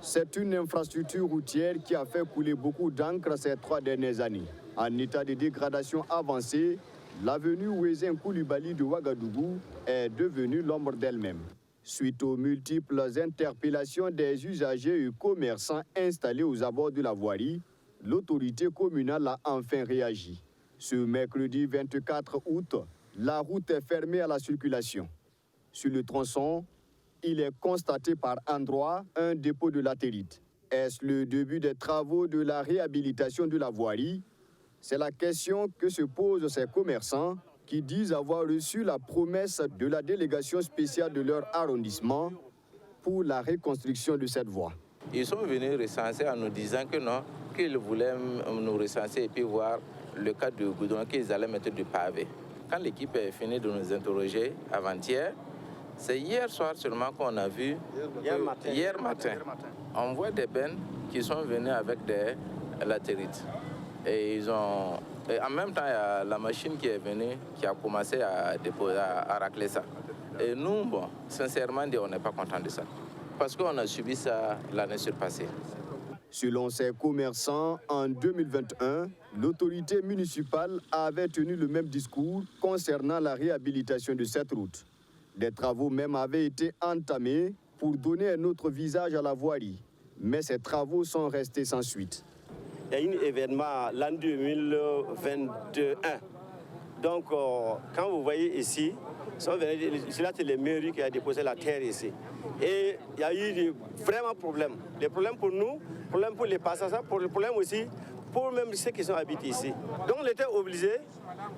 C'est une infrastructure routière qui a fait couler beaucoup d'encre ces 3 dernières années. En état de dégradation avancée, l'avenue Ouézin Koulibaly de Ouagadougou est devenue l'ombre d'elle-même. Suite aux multiples interpellations des usagers et commerçants installés aux abords de la voirie, l'autorité communale a enfin réagi. Ce mercredi 24 août, la route est fermée à la circulation. Sur le tronçon, il est constaté par endroits un dépôt de latérite. Est-ce le début des travaux de la réhabilitation de la voirie? C'est la question que se posent ces commerçants qui disent avoir reçu la promesse de la délégation spéciale de leur arrondissement pour la reconstruction de cette voie. Ils sont venus recenser en nous disant que non, qu'ils voulaient nous recenser et puis voir le cas de goudron qu'ils allaient mettre du pavé. Quand l'équipe est finie de nous interroger avant-hier, c'est hier soir seulement qu'on a vu, hier matin, on voit des bennes qui sont venues avec des latérites. Et en même temps, il y a la machine qui est venue, qui a commencé à racler ça. Et nous, bon, sincèrement, on n'est pas contents de ça. Parce qu'on a subi ça l'année surpassée. Selon ces commerçants, en 2021, l'autorité municipale avait tenu le même discours concernant la réhabilitation de cette route. Des travaux même avaient été entamés pour donner un autre visage à la voirie. Mais ces travaux sont restés sans suite. Il y a eu un événement l'an 2021. Donc, quand vous voyez ici, c'est les mairies qui ont déposé la terre ici. Et il y a eu vraiment problèmes. Des problèmes pour nous, problèmes pour les passagers, problèmes aussi pour même ceux qui sont habités ici. Donc, on était obligé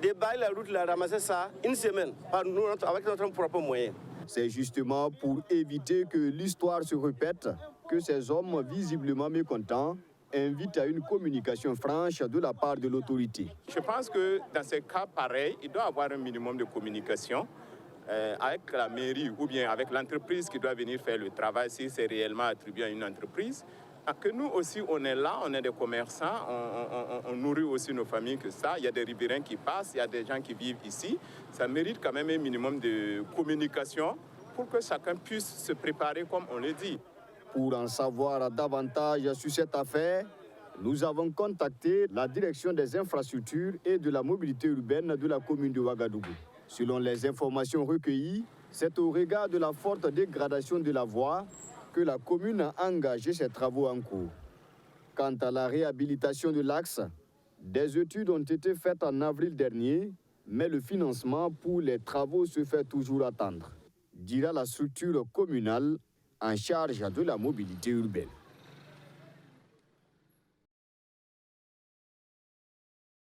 de balayer la route, de ramasser ça une semaine par nous, avec notre propre moyen. C'est justement pour éviter que l'histoire se répète que ces hommes visiblement mécontents invite à une communication franche de la part de l'autorité. Je pense que dans ces cas pareils, il doit y avoir un minimum de communication avec la mairie ou bien avec l'entreprise qui doit venir faire le travail si c'est réellement attribué à une entreprise. Que nous aussi, on est là, on est des commerçants, on nourrit aussi nos familles que ça. Il y a des riverains qui passent, il y a des gens qui vivent ici. Ça mérite quand même un minimum de communication pour que chacun puisse se préparer comme on le dit. Pour en savoir davantage sur cette affaire, nous avons contacté la direction des infrastructures et de la mobilité urbaine de la commune de Ouagadougou. Selon les informations recueillies, c'est au regard de la forte dégradation de la voie que la commune a engagé ses travaux en cours. Quant à la réhabilitation de l'axe, des études ont été faites en avril dernier, mais le financement pour les travaux se fait toujours attendre, dira la structure communale en charge de la mobilité urbaine.